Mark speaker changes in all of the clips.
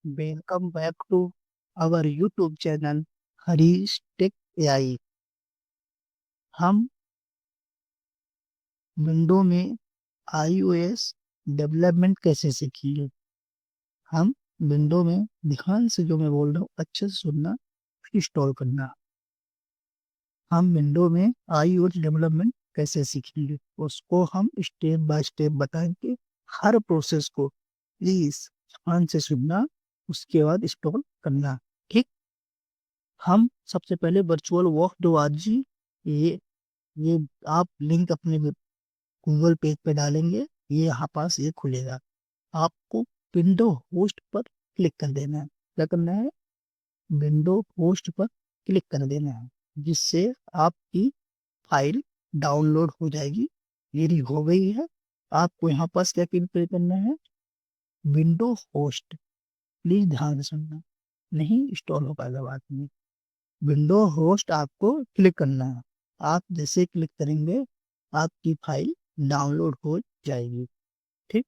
Speaker 1: Welcome back to our YouTube channel Harish tech AI. हम window में iOS development कैसे सीखेंगे। हम विंडो में ध्यान से जो मैं बोल रहा हूँ अच्छे से सुनना, इंस्टॉल करना। हम विंडो में आईओएस डेवलपमेंट कैसे सीखेंगे उसको हम स्टेप बाय स्टेप बताएंगे। हर प्रोसेस को प्लीज ध्यान से सुनना, उसके बाद इंस्टॉल करना। ठीक। हम सबसे पहले वर्चुअल वॉक डो आरजी, ये ये आप लिंक अपने गूगल पेज पे डालेंगे, ये यहाँ पास ये खुलेगा। आपको विंडो होस्ट पर क्लिक कर देना है। क्या करना है? विंडो होस्ट पर क्लिक कर देना है, जिससे आपकी फाइल डाउनलोड हो जाएगी। मेरी हो गई है। आपको यहाँ पास क्या क्लिक करना है? Window host. प्लीज ध्यान से सुनना, नहीं इंस्टॉल हो पाएगा बाद में। विंडो होस्ट आपको क्लिक करना है। आप जैसे क्लिक करेंगे आपकी फाइल डाउनलोड हो जाएगी। ठीक।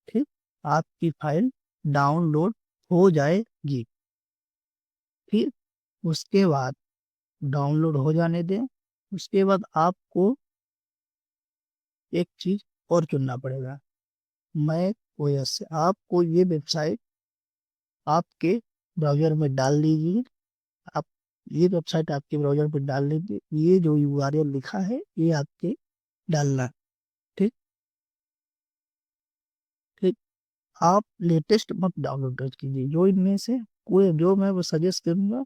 Speaker 1: ठीक। आपकी फाइल डाउनलोड हो जाएगी। फिर उसके बाद डाउनलोड हो जाने दें। उसके बाद आपको एक चीज और चुनना पड़ेगा, मैक ओएस से। आपको ये वेबसाइट आपके ब्राउजर में डाल लीजिए। आप ये वेबसाइट आपके ब्राउजर पर डाल लीजिए। ये जो यूआरएल लिखा है ये आपके डालना। ठीक। ठीक। आप लेटेस्ट मत डाउनलोड कर कीजिए, जो इनमें से कोई जो मैं वो सजेस्ट करूंगा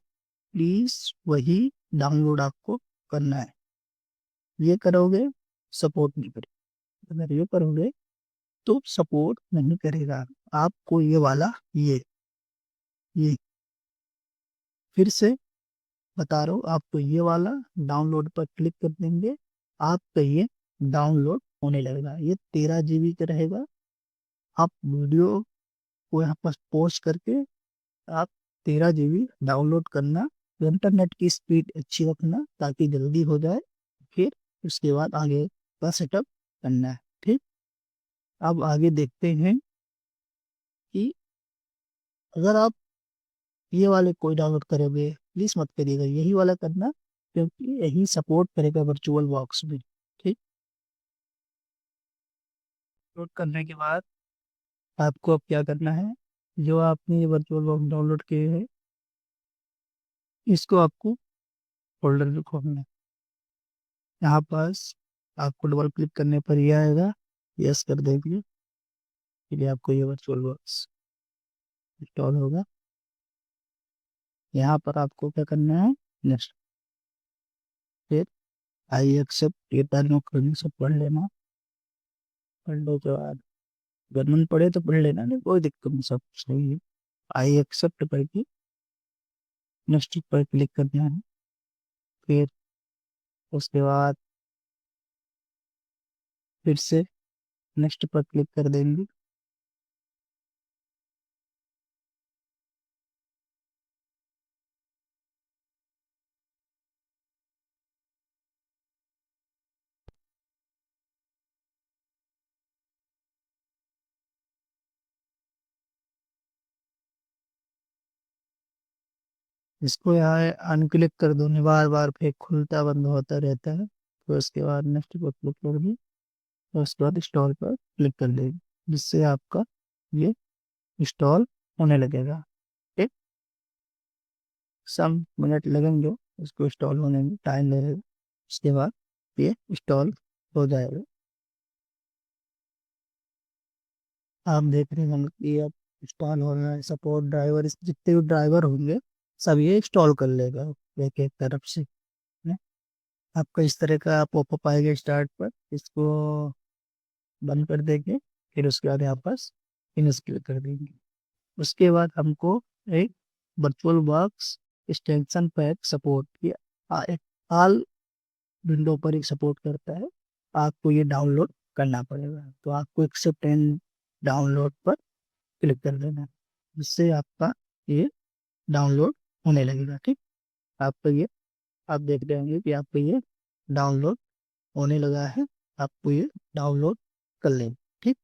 Speaker 1: प्लीज वही डाउनलोड आपको करना है। ये करोगे सपोर्ट नहीं करेगा। अगर ये करोगे तो सपोर्ट नहीं करेगा। आपको ये वाला ये फिर से बता रहा हूँ, आपको ये वाला डाउनलोड पर क्लिक कर देंगे। आपका ये डाउनलोड होने लगेगा। ये 13 GB का रहेगा। आप वीडियो को यहाँ पर पोस्ट करके आप 13 GB डाउनलोड करना। इंटरनेट की स्पीड अच्छी रखना ताकि जल्दी हो जाए। फिर उसके बाद आगे का सेटअप करना है। ठीक। अब आगे देखते हैं कि अगर आप ये वाले कोई डाउनलोड करोगे प्लीज मत करिएगा, यही वाला करना, क्योंकि यही सपोर्ट करेगा वर्चुअल बॉक्स में। ठीक। डाउनलोड करने के बाद आपको अब क्या करना है, जो आपने ये वर्चुअल बॉक्स डाउनलोड किए हैं इसको आपको फोल्डर में खोलना है। यहाँ पास आपको डबल क्लिक करने पर यह आएगा, यस कर देंगे। फिर आपको ये वर्चुअल बॉक्स इंस्टॉल होगा। यहाँ पर आपको क्या करना है, नेक्स्ट। फिर आई एक्सेप्ट ये टर्म करने से पढ़ लेना। पढ़ने के बाद अगर मन पड़े तो पढ़ लेना, नहीं कोई दिक्कत नहीं, सब सही है। आई एक्सेप्ट करके नेक्स्ट पर क्लिक करना है। फिर उसके बाद फिर से नेक्स्ट पर क्लिक कर देंगे। इसको यहाँ अनक्लिक कर दो, नहीं बार बार फिर खुलता बंद होता रहता है। तो उसके बाद नेक्स्ट पर क्लिक कर दी और उसके बाद इंस्टॉल पर क्लिक कर देंगे, जिससे आपका ये इंस्टॉल होने लगेगा। ठीक। सम मिनट लगेंगे इसको इंस्टॉल होने में, टाइम लगेगा। उसके बाद ये इंस्टॉल हो जाएगा। आप देख रहे होंगे कि अब इंस्टॉल हो रहा है। सपोर्ट ड्राइवर, जितने भी ड्राइवर होंगे सब ये इंस्टॉल कर लेगा एक एक तरफ से ने? आपका इस तरह का पॉपअप आएगा स्टार्ट पर, इसको बंद कर देंगे। फिर उसके बाद यहाँ पास फिनिश क्लिक कर देंगे। उसके बाद हमको एक virtual box extension pack support किया, ऑल विंडो पर एक सपोर्ट करता है। आपको ये डाउनलोड करना पड़ेगा, तो आपको एक्सेप्ट एंड डाउनलोड पर क्लिक कर देना है, जिससे आपका ये डाउनलोड होने लगेगा। ठीक। आपका ये आप देख रहे होंगे कि आपका ये डाउनलोड होने लगा है। आपको ये डाउनलोड कर लें। ठीक।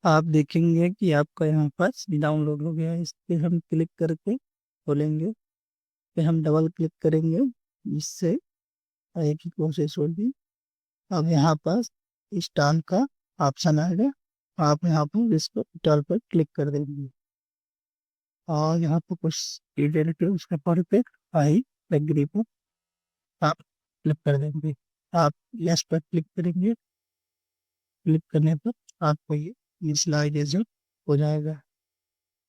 Speaker 1: आप देखेंगे कि आपका यहाँ पास डाउनलोड हो गया है। इस पे हम क्लिक करके खोलेंगे, फिर हम डबल क्लिक करेंगे, इससे एक ही प्रोसेस होगी। अब यहाँ पास इंस्टॉल का ऑप्शन आएगा, आप यहाँ पर इस पर इंस्टॉल पर क्लिक कर देंगे और यहाँ पर कुछ डिटेल के उसके पर पे आई एग्री पर आप क्लिक कर देंगे। आप यस पर क्लिक करेंगे, क्लिक करने पर आपको ये इनिशियलाइजेशन हो जाएगा।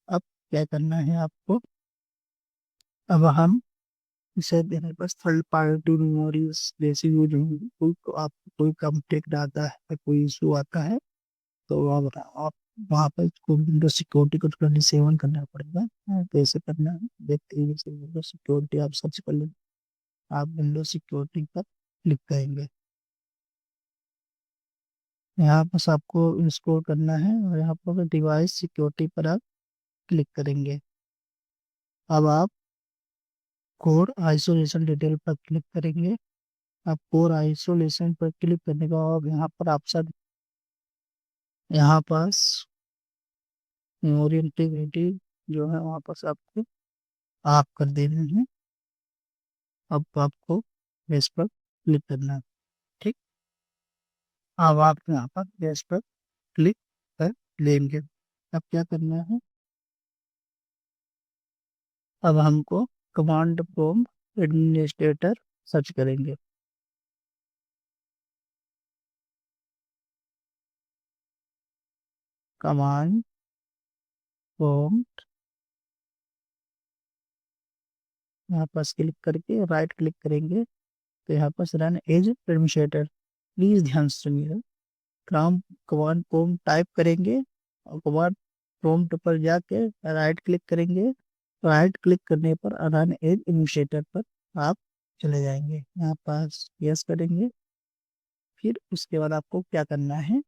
Speaker 1: अब क्या करना है आपको, अब हम इसे देने पर थर्ड पार्टी मेमोरीज जैसी यूज होंगी। कोई आपको कोई कॉन्टेक्ट आता है, कोई इशू आता है, तो आप वहाँ पर इसको विंडो सिक्योरिटी को 27 करना पड़ेगा। तो ऐसे करना है, देखते हैं जैसे विंडो सिक्योरिटी आप सर्च कर लेंगे, आप विंडो सिक्योरिटी पर क्लिक करेंगे। यहाँ पर आपको इंस्टॉल करना है और यहाँ पर डिवाइस सिक्योरिटी पर आप क्लिक करेंगे। अब आप कोर आइसोलेशन डिटेल पर क्लिक करेंगे। आप कोर आइसोलेशन पर क्लिक करने के बाद यहाँ पर ऑप्शन, यहाँ पास मेमोरी इंटीग्रिटी जो है वहाँ पास आपको ऑफ कर देने हैं। अब आपको गैस पर क्लिक करना है, ठीक। अब आप यहाँ पर गैस पर क्लिक कर लेंगे। अब क्या करना है, अब हमको कमांड प्रॉम्प्ट एडमिनिस्ट्रेटर सर्च करेंगे। कमांड प्रॉम्प्ट, यहाँ पास क्लिक करके राइट क्लिक करेंगे, तो यहाँ पास रन एज एडमिनिस्ट्रेटर। प्लीज ध्यान से सुनिएगा, कमांड प्रॉम्प्ट टाइप करेंगे और कमांड प्रॉम्प्ट पर जाके राइट क्लिक करेंगे। राइट क्लिक करने पर रन एज एडमिनिस्ट्रेटर पर आप चले जाएंगे, यहाँ पास यस करेंगे। फिर उसके बाद आपको क्या करना है,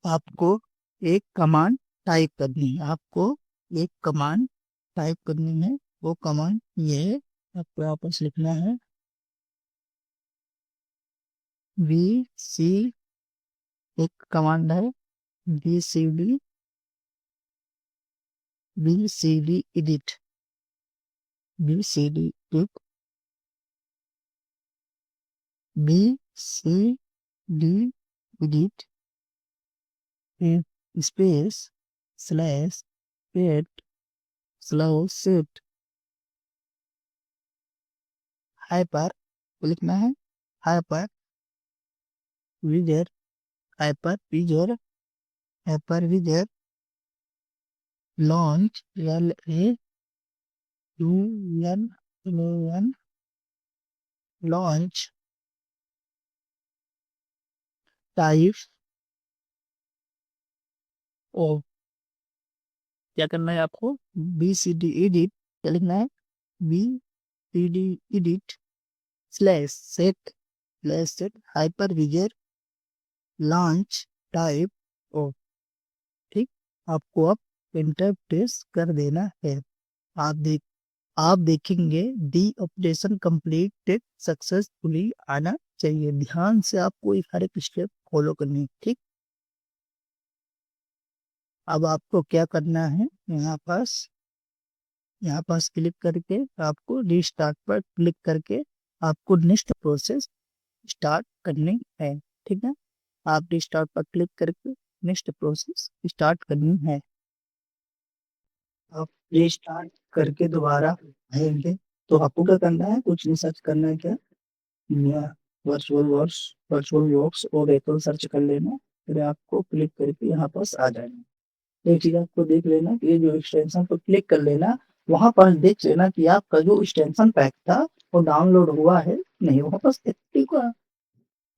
Speaker 1: आपको एक कमांड टाइप करनी है। आपको एक कमांड टाइप करनी है, वो कमांड ये है, आपको यहाँ पर लिखना है वी सी, एक कमांड है B C D edit, B C D edit space slash pet slash set hyper लिखना है, hyper visor, hyper visor, hyper visor launch LAUN launch type off. क्या करना है आपको, BCD एडिट, क्या लिखना है, BCD edit slash set hyper visor launch type off, ठीक। आपको अब इंटर प्रेस कर देना है। आप देख आप देखेंगे दी ऑपरेशन कंप्लीटेड सक्सेसफुली आना चाहिए। ध्यान से आपको एक हर एक स्टेप फॉलो करनी है, ठीक। अब आपको क्या करना है, यहाँ पास क्लिक करके आपको रीस्टार्ट पर क्लिक करके आपको नेक्स्ट प्रोसेस स्टार्ट करनी है, ठीक है। आप रीस्टार्ट पर क्लिक करके नेक्स्ट प्रोसेस स्टार्ट करनी है। आप रीस्टार्ट करके दोबारा आएंगे, तो आपको क्या करना है, कुछ नहीं सर्च करना है, क्या वर्चुअल वर्क्स और एकल सर्च कर लेना। फिर आपको क्लिक करके यहाँ पास आ जाएगा। एक चीज आपको देख लेना कि ये जो एक्सटेंशन पर क्लिक कर लेना, वहां पर देख लेना कि आपका जो एक्सटेंशन पैक था वो डाउनलोड हुआ है नहीं, वहां पास एक्टिव का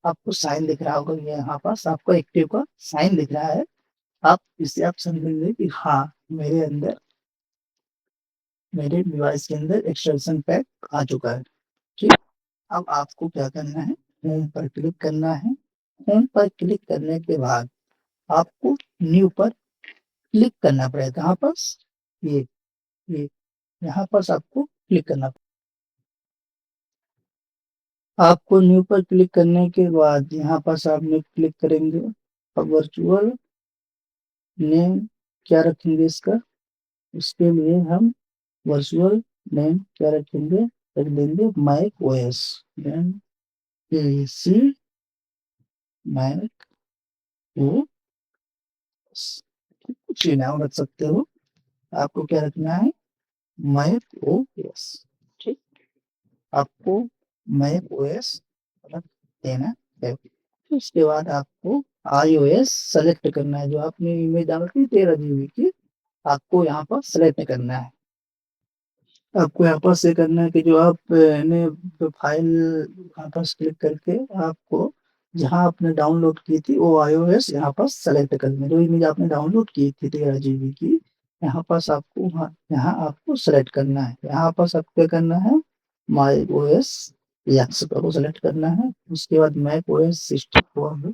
Speaker 1: आपको साइन दिख रहा होगा, ये यहाँ पास आपको एक्टिव का साइन दिख रहा है। आप इससे आप समझेंगे कि हाँ, मेरे अंदर मेरे डिवाइस के अंदर एक्सटेंशन पैक आ चुका है, ठीक। अब आपको क्या करना है, होम पर क्लिक करना है। होम पर क्लिक करने के बाद आपको न्यू पर क्लिक करना पड़ेगा। यहाँ पास ये यहाँ पास आपको क्लिक करना, आपको न्यू पर क्लिक करने के बाद यहाँ पास आप न्यू क्लिक करेंगे। अब वर्चुअल नेम क्या रखेंगे इसका, उसके लिए हम वर्चुअल नेम क्या रखेंगे, रख देंगे मैक ओएस, सी मैक ओएस, कुछ ही नाम रख सकते हो, आपको क्या रखना है, मैक ओएस। ठीक, आपको मैक ओएस रख देना है। फिर उसके बाद आपको iOS सेलेक्ट करना है, जो आपने इमेज डाली थी 13 GB की, आपको यहाँ पर सेलेक्ट करना है। आपको यहाँ पर से करना है कि जो आप ने फाइल यहाँ पर क्लिक करके आपको जहाँ आपने डाउनलोड की थी वो iOS यहाँ पर सेलेक्ट करना है। जो इमेज आपने डाउनलोड की थी 13 GB की, यहाँ पर आपको यहाँ आपको सेलेक्ट करना है। यहाँ पर आपको क्या करना है, माई ओ एस एक्स को सेलेक्ट करना है। उसके बाद मैक ओ एस 64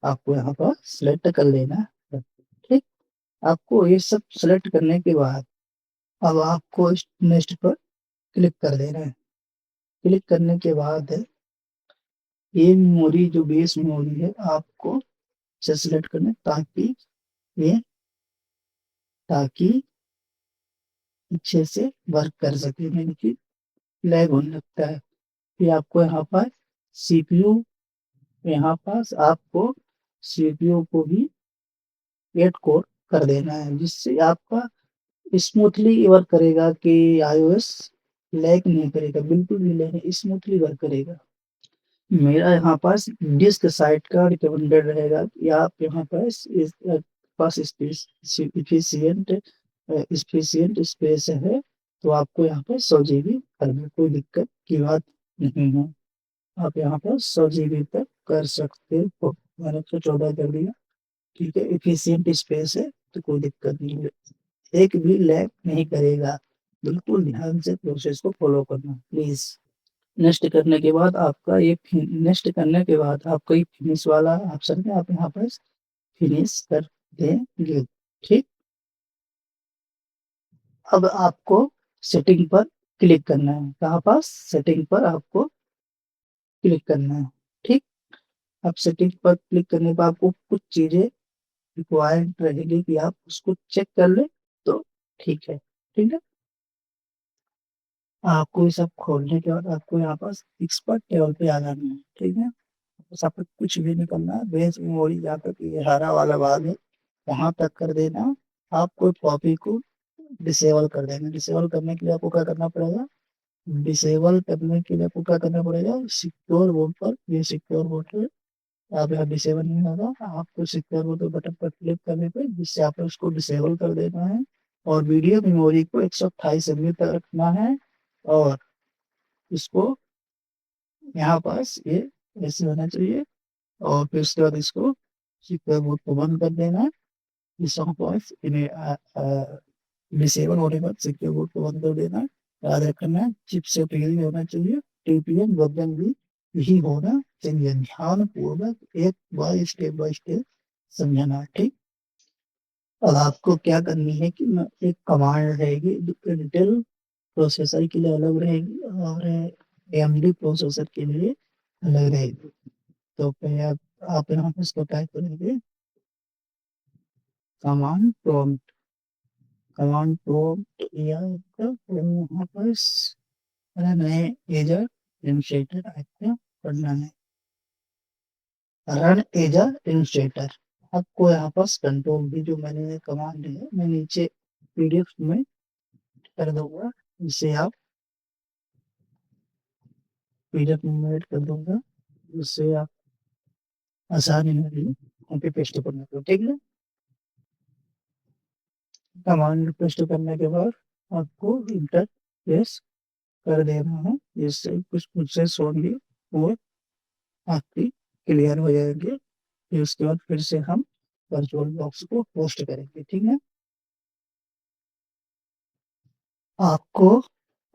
Speaker 1: आपको यहाँ पर सेलेक्ट कर लेना है। ठीक, आपको ये सब सेलेक्ट करने के बाद अब आपको नेक्स्ट पर क्लिक कर देना है। क्लिक करने के बाद ये मेमोरी जो बेस मेमोरी है आपको सेलेक्ट करना है, ये ताकि अच्छे से वर्क कर सके, नहीं कि लैग होने लगता है। फिर आपको यहाँ पर सीपीयू, यहाँ पास आपको सीपीयू को भी 8 कोर कर देना है, जिससे आपका स्मूथली वर्क करेगा कि iOS लैग नहीं करेगा, बिल्कुल भी लैग नहीं, स्मूथली वर्क करेगा। मेरा यहाँ पास डिस्क साइट का रिकमेंडेड रहेगा कि आप यहाँ पास पास इफिशियंट इफिशियंट स्पेस है, तो आपको यहाँ पर 100 GB करना, कोई दिक्कत की बात नहीं है। आप यहाँ पर 100 GB तक कर सकते हो। मैंने तो 14 कर दिया, ठीक है, इफिशियंट स्पेस है तो कोई दिक्कत नहीं है, एक भी लैग नहीं करेगा। बिल्कुल ध्यान से प्रोसेस को फॉलो करना प्लीज। नेक्स्ट करने के बाद आपका ये नेक्स्ट करने के बाद आपका ये फिनिश वाला ऑप्शन है, आप यहाँ पर फिनिश कर देंगे। ठीक, अब आपको सेटिंग पर क्लिक करना है, कहाँ पास सेटिंग पर आपको क्लिक करना है। ठीक, अब सेटिंग पर क्लिक करने पर आपको कुछ चीजें रिक्वायर्ड रहेगी कि आप उसको चेक कर ले, तो ठीक है। ठीक है, आपको ये सब खोलने के बाद आपको यहाँ पास एक्सपर्ट टेबल पे आ जाना है। ठीक है, बस आपको कुछ भी नहीं करना है, बेस मेमोरी जहाँ तक ये हरा वाला भाग है वहां तक कर देना। आपको कॉपी को डिसेबल कर देना। डिसेबल करने के लिए आपको क्या करना पड़ेगा, डिसेबल करने के लिए आपको क्या करना पड़ेगा, सिक्योर बोर्ड पर, ये सिक्योर बोर्ड पे आप यहाँ डिसेबल नहीं होगा, आपको सिक्योर बोर्ड बटन पर क्लिक करने पे जिससे आप उसको डिसेबल कर देना है। और वीडियो मेमोरी को 128 MB तक रखना है, और इसको यहाँ पास ये ऐसे होना चाहिए। और फिर उसके बाद इसको सिक्योर बोर्ड को बंद कर देना है। इस पास इन्हें डिसेबल होने के बाद सिक्योर बोर्ड को बंद कर देना है। याद रखना है चिपसेट यही होना चाहिए, टीपीएम वर्जन भी यही होना चाहिए। ध्यान पूर्वक एक बार स्टेप बाय स्टेप समझना। ठीक, अब आपको क्या करनी है कि एक कमांड रहेगी जो इंटेल प्रोसेसर के लिए अलग रहेगी और एएमडी प्रोसेसर के लिए अलग रहेगी। तो पहले आप यहाँ पे इसको टाइप करेंगे, कमांड प्रॉम्प्ट, कमांड प्रॉम्प्ट या यहाँ पर नए एजर इनिशिएटर आपको करना है, रन एजर इनिशिएटर। आपको यहाँ पास कंट्रोल भी जो मैंने कमांड है मैं नीचे पीडीएफ में कर दूंगा, जिसे आप पीडीएफ में ऐड कर दूंगा, जिससे आप आसानी होगी कॉपी पेस्ट करने को। ठीक है, कमांड पेस्ट करने के बाद आपको इंटर प्रेस कर देना है, जिससे कुछ प्रोसेस होंगे वो आपकी क्लियर हो जाएंगे। फिर उसके बाद फिर से हम वर्चुअल बॉक्स को पोस्ट करेंगे। ठीक है, आपको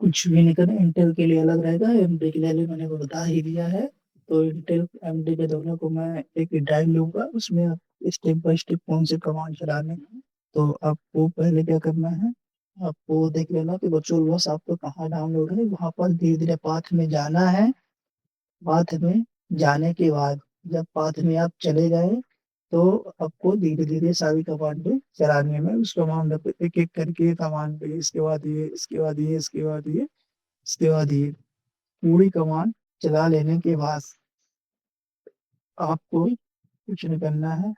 Speaker 1: कुछ भी नहीं करना, इंटेल के लिए अलग रहेगा, एमडी के लिए मैंने को बता ही दिया है। तो इंटेल एमडी के दोनों को मैं एक ड्राइव लूंगा, उसमें आप स्टेप बाय स्टेप कौन से कमांड चलाने हैं। तो आपको पहले क्या करना है, आपको देख लेना कि वर्चुअल बॉक्स आपको कहाँ डाउनलोड है, वहां पर धीरे धीरे पाथ में जाना है। पाथ में जाने के बाद जब पाथ में आप चले गए तो आपको धीरे धीरे सारी कमांड पे चलाने में उस कमांड पे एक एक करके कमांड पे इसके बाद ये इसके बाद ये इसके बाद ये इसके बाद ये पूरी कमांड चला लेने के बाद आपको कुछ नहीं करना है,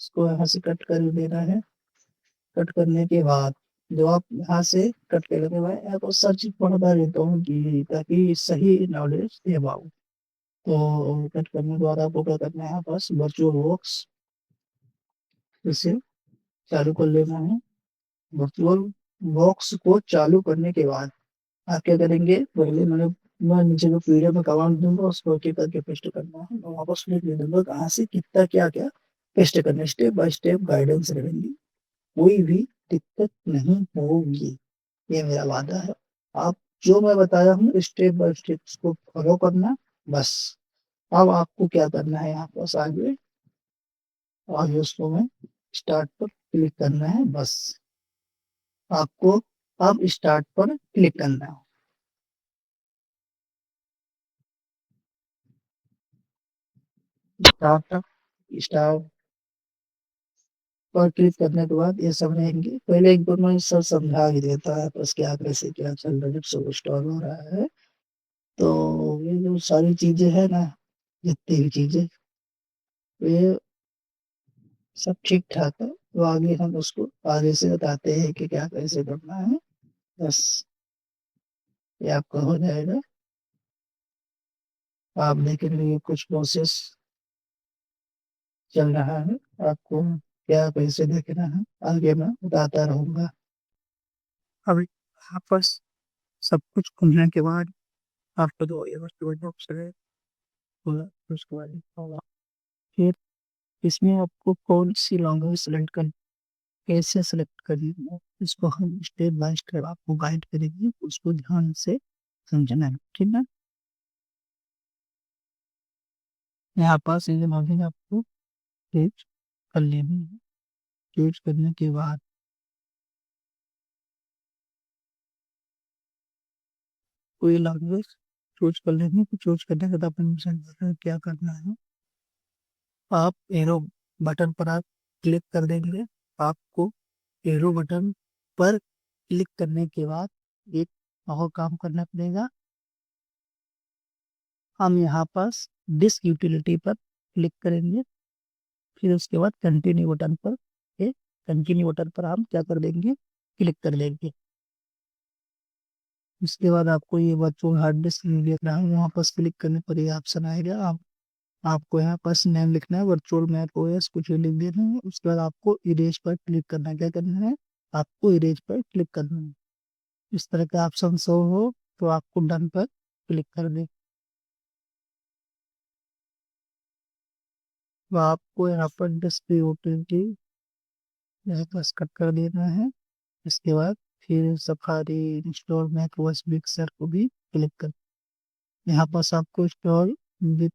Speaker 1: इसको यहाँ से कट कर देना है। कट करने के बाद जो आप यहाँ से कट करने के बाद आपको सर्च पढ़ता रहता हूँ कि ताकि सही नॉलेज दे पाऊँ। तो कट करने के बाद आपको क्या करना है, बस वर्चुअल बॉक्स इसे चालू कर लेना है। वर्चुअल बॉक्स को चालू करने के बाद आप क्या करेंगे, पहले मैं नीचे जो पीडीएफ में कमांड दूंगा उसको एक एक करके पेस्ट करना है और वापस लिख दे दूंगा कहाँ से कितना क्या क्या पेस्ट करना है। स्टेप बाय स्टेप गाइडेंस रहेंगी, कोई भी दिक्कत नहीं होगी, ये मेरा वादा है। आप जो मैं बताया हूँ स्टेप बाय स्टेप उसको फॉलो करना बस। अब आपको क्या करना है, यहाँ पास आगे आगे उसको मैं स्टार्ट पर क्लिक करना है बस। आपको अब स्टार्ट पर क्लिक करना है। स्टार्ट स्टार्ट पर क्लिक करने के बाद ये सब रहेंगे। पहले एक बार मैं सब समझा ही देता है बस क्या कैसे क्या चल रहा है जब सब इंस्टॉल हो रहा है। तो ये जो सारी चीजें है ना, जितनी भी चीजें, ये सब ठीक ठाक है। तो आगे हम उसको आगे से बताते हैं कि क्या कैसे करना है। बस ये आपका हो जाएगा। आप देखेंगे ये कुछ प्रोसेस चल रहा है, आपको क्या कैसे देखना है आगे मैं बताता रहूंगा। अभी आप बस सब कुछ खुलने के बाद आपको दो ये बॉक्स है पूरा, उसके बाद होगा। फिर इसमें आपको कौन सी लैंग्वेज सेलेक्ट करनी, कैसे सेलेक्ट करनी है, इसको हम स्टेप बाय स्टेप आपको गाइड करेंगे, उसको ध्यान से समझना है, ठीक है। यहाँ पास ये लॉगिन आपको चूज कर लेनी है। चूज करने के बाद कोई लैंग्वेज चूज कर लेनी है। चूज करने के बाद अपने क्या करना है, आप एरो बटन पर आप क्लिक कर देंगे। आपको एरो बटन पर क्लिक करने के बाद एक और काम करना पड़ेगा। हम यहाँ पास डिस्क यूटिलिटी पर क्लिक करेंगे। फिर उसके बाद कंटिन्यू बटन पर, ये कंटिन्यू बटन पर हम क्या कर देंगे, क्लिक कर देंगे। उसके बाद आपको ये वर्चुअल हार्ड डिस्क लिखना है, वहाँ पास क्लिक करने पर ये ऑप्शन आएगा। आपको यहाँ पास नेम लिखना है, वर्चुअल मैक ओएस कुछ भी लिख देना है। उसके बाद आपको इरेज पर क्लिक करना है। क्या करना है, आपको इरेज पर क्लिक करना है। इस तरह का ऑप्शन शो हो तो आपको डन पर क्लिक कर दे। तो आपको यहाँ पर डिस्प्ले ओटीटी यहाँ पास कट कर देना है। इसके बाद फिर Safari install Mac OS Big Sur को भी क्लिक कर, यहाँ पास आपको इंस्टॉल बिग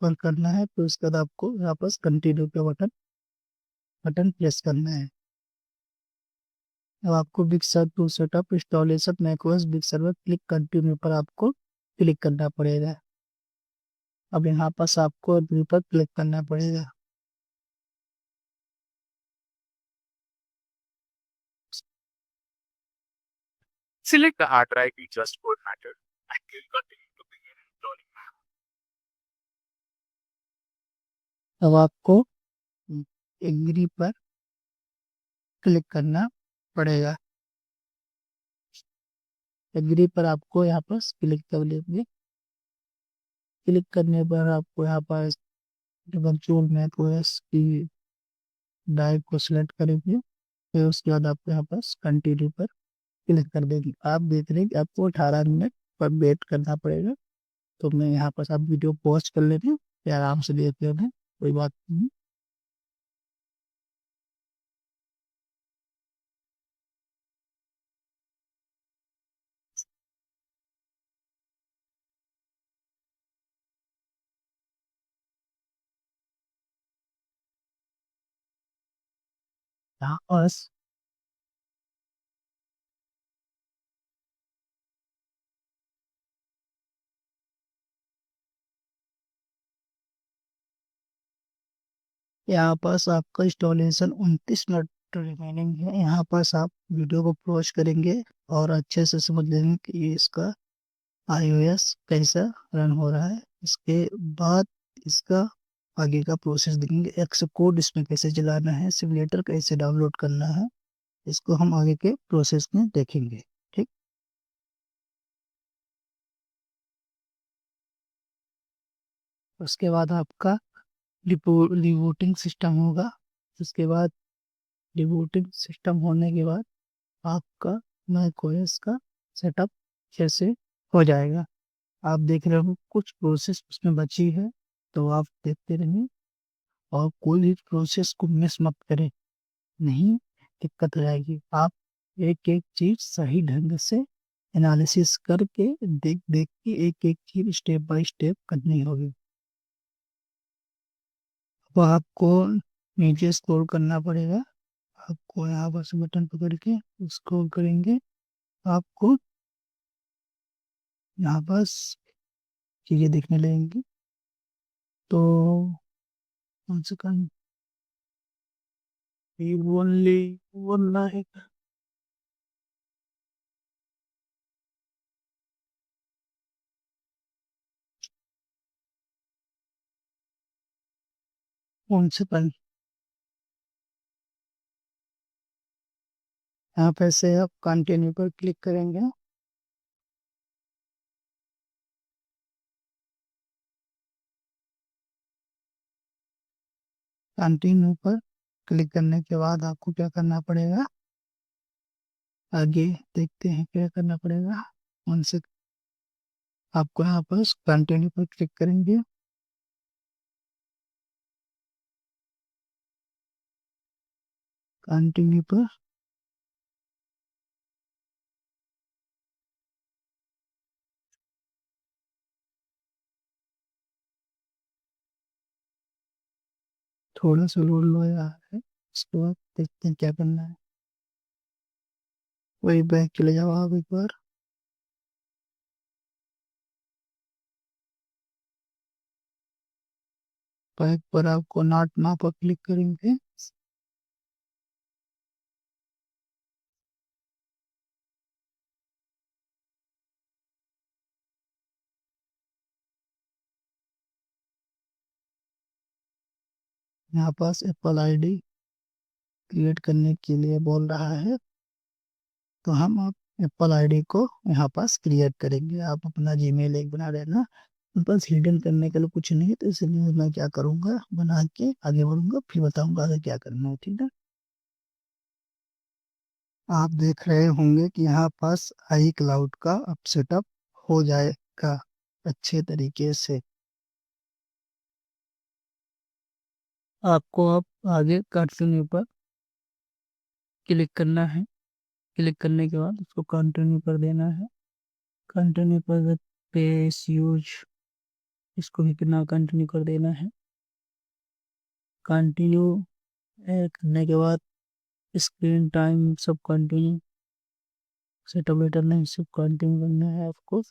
Speaker 1: पर करना है। तो उसके बाद आपको यहाँ पास कंटिन्यू पे बटन बटन प्रेस करना है। अब आपको Big Sur to setup installation macOS Big Sur click continue पर आपको क्लिक करना पड़ेगा। अब यहाँ पास आपको अग्री पर क्लिक करना पड़ेगा।
Speaker 2: Select the hard drive we just formatted and click continue to begin installing.
Speaker 1: अब आपको एग्री पर क्लिक करना पड़ेगा। एग्री पर आपको यहाँ पर क्लिक कर लेंगे। क्लिक करने पर आपको यहाँ पर वर्चुअल मैक ओएस की ड्राइव को सिलेक्ट करेंगे। फिर उसके बाद आपको यहाँ पर कंटिन्यू पर क्लिक कर देंगे। आप देख रहे हैं कि आपको 18 मिनट पर वेट करना पड़ेगा। तो मैं यहाँ पर आप वीडियो पॉज कर लेते हैं, फिर आराम से देख लेते हैं, कोई बात नहीं। यहाँ बस यहाँ पास आपका इंस्टॉलेशन 29 मिनट रिमेनिंग है। यहाँ पास आप वीडियो को पॉज करेंगे और अच्छे से समझ लेंगे कि ये इसका iOS कैसा रन हो रहा है। इसके बाद इसका आगे का प्रोसेस देखेंगे, एक्स कोड इसमें कैसे चलाना है, सिमुलेटर कैसे डाउनलोड करना है, इसको हम आगे के प्रोसेस में देखेंगे। ठीक। उसके बाद आपका रिबूटिंग सिस्टम होगा। उसके बाद रिबूटिंग सिस्टम होने के बाद आपका मैकओएस का सेटअप कैसे हो जाएगा। आप देख रहे हो कुछ प्रोसेस उसमें बची है, तो आप देखते रहिए और कोई भी प्रोसेस को मिस मत करें, नहीं दिक्कत हो जाएगी। आप एक एक चीज सही ढंग से एनालिसिस करके देख देख के एक एक चीज स्टेप बाय स्टेप करनी होगी। अब आपको नीचे स्क्रॉल करना पड़ेगा। आपको यहाँ बस बटन पकड़ के स्क्रॉल करेंगे, आपको यहाँ बस चीजें दिखने लगेंगी। तो कौन से काम ओनली वन लाइक, कौन से पल यहाँ पे से आप कंटिन्यू पर क्लिक करेंगे। कंटिन्यू पर क्लिक करने के बाद आपको क्या करना पड़ेगा, आगे देखते हैं क्या करना पड़ेगा। उनसे आपको यहाँ पर कंटिन्यू पर क्लिक करेंगे। कंटिन्यू पर थोड़ा सा लोड लो रहा है, उसके बाद देखते हैं क्या करना है। वही बैक चले जाओ आप एक बार। बैक पर आपको नॉट ना पर क्लिक करेंगे। यहाँ पास एप्पल आईडी क्रिएट करने के लिए बोल रहा है, तो हम आप एप्पल आईडी को यहाँ पास क्रिएट करेंगे। आप अपना जीमेल एक बना लेना, बस हिडन करने के लिए कुछ नहीं है, तो इसलिए मैं क्या करूँगा, बना के आगे बढ़ूंगा, फिर बताऊंगा आगे क्या करना है। ठीक है। आप देख रहे होंगे कि यहाँ पास आई क्लाउड का अब सेटअप हो जाएगा अच्छे तरीके से। आपको अब आगे कंटिन्यू पर क्लिक करना है। क्लिक करने के बाद उसको कंटिन्यू कर देना है। कंटिन्यू पर पेज यूज, इसको भी कितना कंटिन्यू कर देना है। कंटिन्यू करने के बाद स्क्रीन टाइम सब कंटिन्यू, सेटअप वेटअप नहीं, सब कंटिन्यू करना है आपको।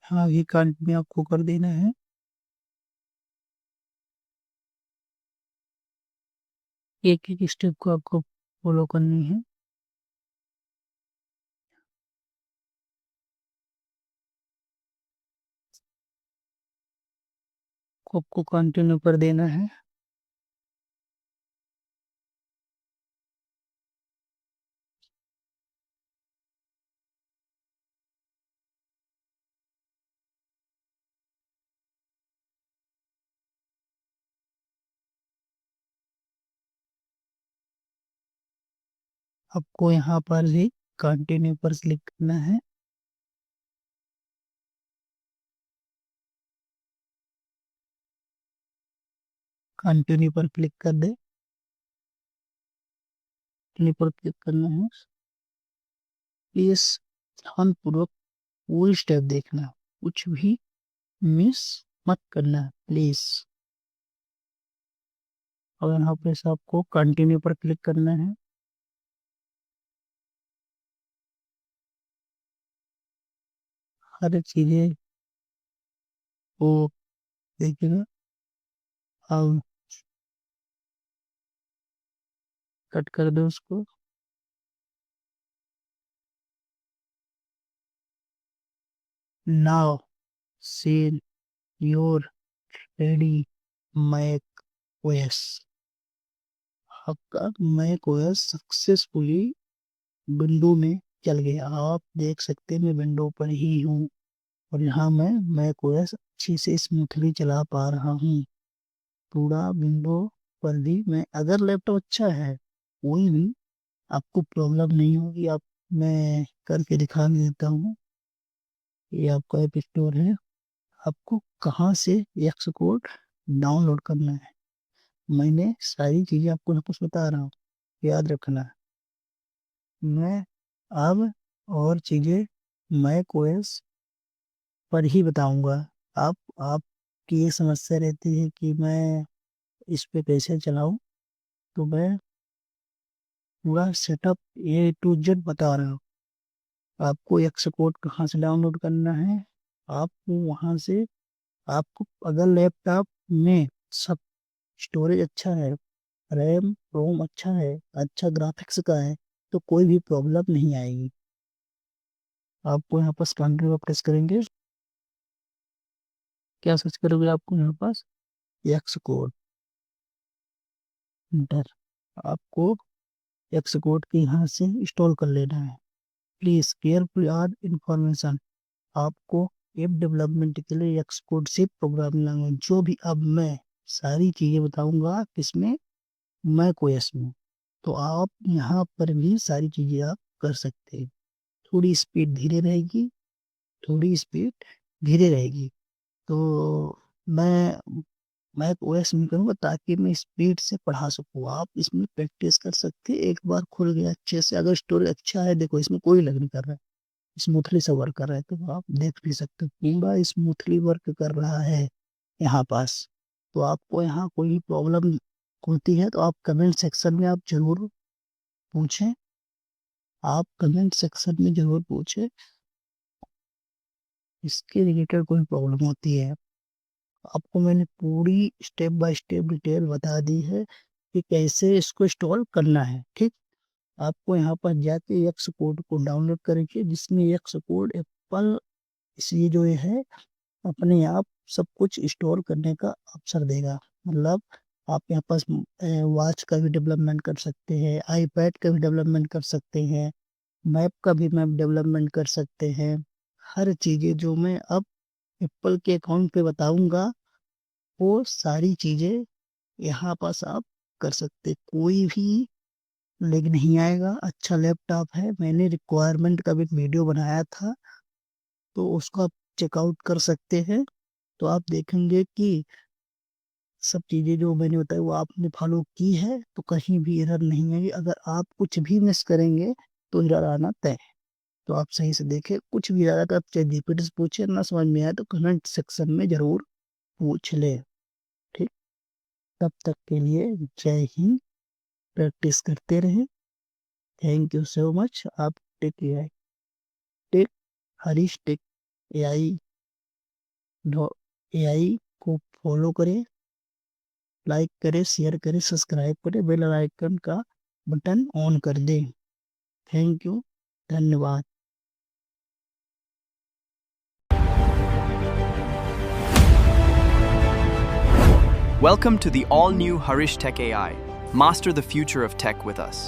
Speaker 1: हाँ, ये कंटिन्यू आपको कर देना है। एक एक स्टेप को आपको फॉलो करनी है। आपको कंटिन्यू कर देना है। आपको यहाँ पर भी कंटिन्यू पर क्लिक करना है। कंटिन्यू पर क्लिक कर दे। कंटिन्यू पर क्लिक करना है। प्लीज ध्यानपूर्वक पूरी स्टेप देखना, कुछ भी मिस मत करना प्लीज। और यहाँ पे से आपको कंटिन्यू पर क्लिक करना है। हर चीजें वो देखिएगा। अब कट कर दो उसको। Now sell your ready Mac OS. आपका मैक ओएस सक्सेसफुली विंडो में चल गया। आप देख सकते हैं मैं विंडो पर ही हूँ और यहाँ मैं मैक ओएस अच्छी से स्मूथली चला पा रहा हूँ। पूरा विंडो पर भी मैं, अगर लैपटॉप अच्छा है कोई भी आपको प्रॉब्लम नहीं होगी। आप, मैं करके दिखा भी देता हूँ। ये आपका ऐप स्टोर है। आपको कहाँ से एक्स कोड डाउनलोड करना है, मैंने सारी चीजें आपको यहाँ पर बता रहा हूँ, याद रखना है। मैं अब और चीजें मैक ओएस पर ही बताऊंगा। आपकी ये समस्या रहती है कि मैं इस पे कैसे चलाऊं, तो मैं पूरा सेटअप ए टू जेड बता रहा हूँ। आपको एक्स कोड कहाँ से डाउनलोड करना है, आपको वहां से, आपको अगर लैपटॉप में सब स्टोरेज अच्छा है, रैम रोम अच्छा है, अच्छा ग्राफिक्स का है, तो कोई भी प्रॉब्लम नहीं आएगी। आपको यहाँ पर स्टैंडर्ड पर प्रेस करेंगे, क्या सर्च करोगे, आपको यहाँ पास एक्स कोड इंटर, आपको एक्स कोड के यहाँ से इंस्टॉल कर लेना है। Please careful are information. आपको ऐप डेवलपमेंट के लिए एक्स कोड से प्रोग्रामिंग लैंग्वेज, जो भी अब मैं सारी चीजें बताऊंगा किसमें, मैक ओएस में, तो आप यहाँ पर भी सारी चीजें आप कर सकते हैं। थोड़ी स्पीड धीरे रहेगी, थोड़ी स्पीड धीरे रहेगी, तो मैं ओएस में करूँगा ताकि मैं स्पीड से पढ़ा सकूँ। आप इसमें प्रैक्टिस कर सकते हैं। एक बार खुल गया अच्छे से, अगर स्टोरेज अच्छा है, देखो इसमें कोई लग नहीं कर रहा है, स्मूथली से वर्क कर रहा है, तो आप देख भी सकते हो पूरा स्मूथली वर्क कर रहा है यहाँ पास। तो आपको यहाँ कोई भी प्रॉब्लम होती है तो आप कमेंट सेक्शन में आप जरूर पूछें, आप कमेंट सेक्शन में जरूर पूछें, इसके रिलेटेड कोई प्रॉब्लम होती है। आपको मैंने पूरी स्टेप बाय स्टेप डिटेल बता दी है कि कैसे इसको इंस्टॉल करना है। ठीक, आपको यहाँ पर जाके एक्स कोड को डाउनलोड करके, जिसमें एक्स कोड एप्पल इसी जो ये है अपने आप सब कुछ स्टोर करने का अवसर देगा। मतलब आप यहाँ पास वॉच का भी डेवलपमेंट कर सकते हैं, आईपैड का भी डेवलपमेंट कर सकते हैं, मैप का भी मैप डेवलपमेंट कर सकते हैं। हर चीज़ें जो मैं अब एप्पल के अकाउंट पे बताऊंगा, वो सारी चीज़ें यहाँ पास आप कर सकते। कोई भी लेग नहीं आएगा, अच्छा लैपटॉप है। मैंने रिक्वायरमेंट का भी एक वीडियो बनाया था, तो उसको आप चेकआउट कर सकते हैं। तो आप देखेंगे कि सब चीज़ें जो मैंने बताई वो आपने फॉलो की है, तो कहीं भी एरर नहीं आएगी। अगर आप कुछ भी मिस करेंगे तो एरर आना तय है। तो आप सही से देखें, कुछ भी आया तो आप चाहे जीपीटी से पूछे, ना समझ में आया तो कमेंट सेक्शन में जरूर पूछ ले। ठीक, तब तक के लिए जय हिंद, प्रैक्टिस करते रहे। Thank you so much. आप tech tech Harish tech AI AI को फॉलो करें, लाइक करें, शेयर करें, सब्सक्राइब करें, बेल आइकन का बटन ऑन कर दें। थैंक यू, धन्यवाद।
Speaker 3: Welcome to the all-new Harish Tech AI. Master the future of tech with us.